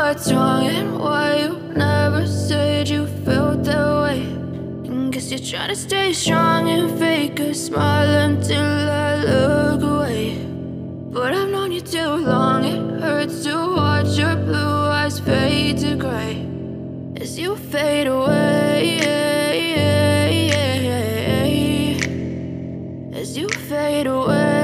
what's wrong and why you never said you felt that way. And guess you're trying to stay strong and fake a smile until I look away. But I've known you too long, it hurts to watch your blue eyes fade to gray as you fade away, as you fade away.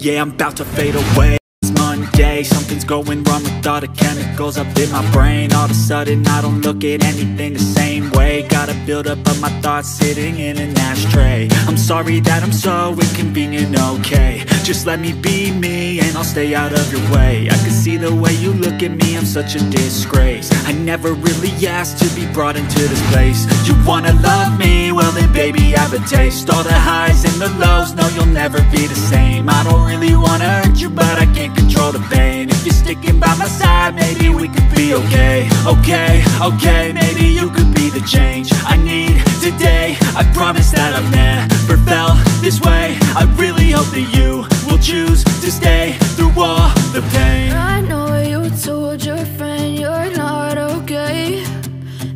Yeah, I'm about to fade away. It's Monday, something's going wrong with all the chemicals up in my brain. All of a sudden I don't look at anything the same way. Got a buildup of my thoughts sitting in an ashtray. I'm sorry that I'm so inconvenient, okay. Just let me be me and I'll stay out of your way. I can see the way you look at me, I'm such a disgrace. I never really asked to be brought into this place. You wanna love me? Well then baby, have a taste. All the highs and the lows, no you'll never be the same. I don't really wanna hurt you, but I can't control the pain. If you're sticking by my side, maybe we could be okay. Okay, maybe you could be the change I need today. I promise that I've never felt this way. I really hope that you will choose to stay through all the pain. I know you told your friend you're not okay,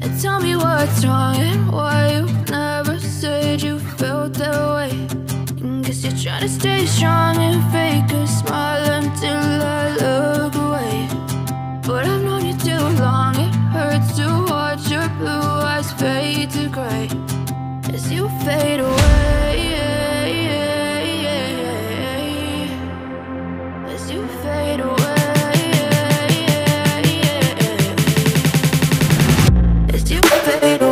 and tell me what's wrong and why you never said you felt that way. And guess you're trying to stay strong and fake a smile until I look away. But I've known you too long, it hurts to watch your blue eyes fade to gray as you fade away, as you fade away, as you fade away.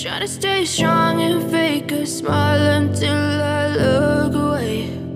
Trying to stay strong and fake a smile until I look away.